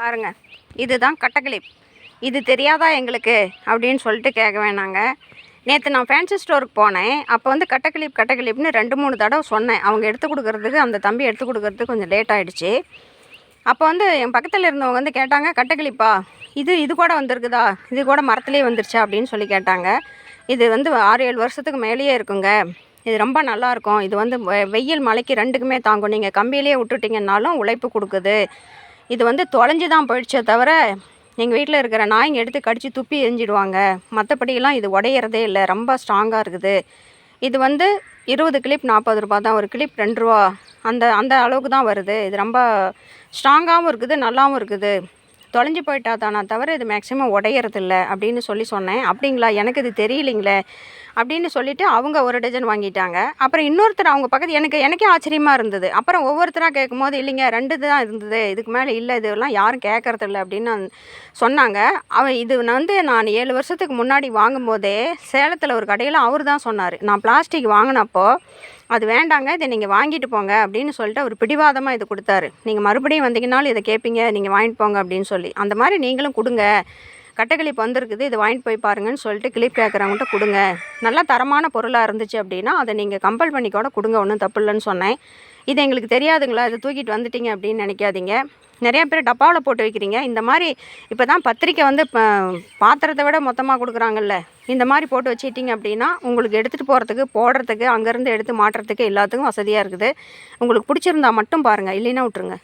பாருங்க, இதுதான் கட்டக்கிளிப். இது தெரியாதா எங்களுக்கு அப்படின்னு சொல்லிட்டு கேட்க வேணாங்க. நேற்று நான் ஃபேன்சி ஸ்டோருக்கு போனேன். அப்போ வந்து கட்டக்கிளிப்னு 2-3 தடவை சொன்னேன். அவங்க எடுத்து கொடுக்கறதுக்கு, அந்த தம்பி எடுத்து கொடுக்கறதுக்கு கொஞ்சம் லேட் ஆகிடுச்சு. அப்போ வந்து என் பக்கத்தில் இருந்தவங்க வந்து கேட்டாங்க, கட்டக்கிளிப்பா இது கூட வந்திருக்குதா, இது கூட மரத்துலேயே வந்துருச்சா அப்படின்னு சொல்லி கேட்டாங்க. இது வந்து 6-7 வருஷத்துக்கு மேலேயே இருக்குங்க. இது ரொம்ப நல்லாயிருக்கும். இது வந்து வெயில் மழைக்கு 2க்குமே தாங்கும். நீங்கள் கம்பியிலே விட்டுட்டிங்கன்னாலும் உழைப்பு கொடுக்குது. இது வந்து தொலைஞ்சி தான் போயிடுச்சே தவிர எங்கள் வீட்டில் இருக்கிற நாய்ங்க எடுத்து கடித்து துப்பி எரிஞ்சிடுவாங்க. மற்றபடியெல்லாம் இது உடையிறதே இல்லை, ரொம்ப ஸ்ட்ராங்காக இருக்குது. இது வந்து 20 கிளிப் 40 ரூபா தான், ஒரு கிளிப் 2 ரூபா, அந்த அந்த அளவுக்கு தான் வருது. இது ரொம்ப ஸ்ட்ராங்காகவும் இருக்குது, நல்லாவும் இருக்குது. தொலைஞ்சி போயிட்டா தானா தவிர இது மேக்ஸிமம் உடையறதில்ல அப்படின்னு சொன்னேன். அப்படிங்களா, எனக்கு இது தெரியலிங்களே அப்படின்னு சொல்லிவிட்டு அவங்க ஒரு டஜன் வாங்கிட்டாங்க. அப்புறம் இன்னொருத்தர் அவங்க பக்கத்து எனக்கே ஆச்சரியமாக இருந்தது. அப்புறம் ஒவ்வொருத்தராக கேட்கும்போது, இல்லைங்க 2 தான் இருந்தது, இதுக்கு மேலே இல்லை, இதெல்லாம் யாரும் கேட்கறதில்ல அப்படின்னு சொன்னாங்க. இது வந்து நான் 7 வருஷத்துக்கு முன்னாடி வாங்கும்போதே சேலத்தில் ஒரு கடையில் அவர் தான் சொன்னார். நான் பிளாஸ்டிக் வாங்கினப்போ அது வேண்டாங்க, இதை நீங்கள் வாங்கிட்டு போங்க அப்படின்னு சொல்லிட்டு அவர் பிடிவாதமாக இது கொடுத்தாரு. நீங்கள் மறுபடியும் வந்தீங்கன்னாலும் இதை கேட்பீங்க, நீங்கள் வாங்கிட்டு போங்க அப்படின்னு சொல்லி. அந்த மாதிரி நீங்களும் கொடுங்க, கட்டைக்கிளிப் வந்திருக்குது, இது வாங்கிட்டு போய் பாருங்கன்னு சொல்லிட்டு கிளிப் கேட்குறவங்கள்ட்ட கொடுங்க. நல்லா தரமான பொருளாக இருந்துச்சு அப்படின்னா அதை நீங்கள் கம்பல் பண்ணி கூட கொடுங்க, ஒன்றும் தப்பு இல்லைன்னு சொன்னேன். இது எங்களுக்கு தெரியாதுங்களா, இதை தூக்கிட்டு வந்துட்டீங்க அப்படின்னு நினைக்காதீங்க. நிறையா பேர் டப்பாவில் போட்டு வைக்கிறீங்க. இந்த மாதிரி இப்போ தான் பத்திரிக்கை வந்து பாத்திரத்தை விட மொத்தமாக கொடுக்குறாங்கல்ல, இந்த மாதிரி போட்டு வச்சுக்கிட்டிங்க அப்படின்னா உங்களுக்கு எடுத்துகிட்டு போகிறதுக்கு, போடுறதுக்கு, அங்கேருந்து எடுத்து மாட்டுறதுக்கு எல்லாத்துக்கும் வசதியாக இருக்குது. உங்களுக்கு பிடிச்சிருந்தா மட்டும் பாருங்கள், இல்லைன்னா விட்ருங்க.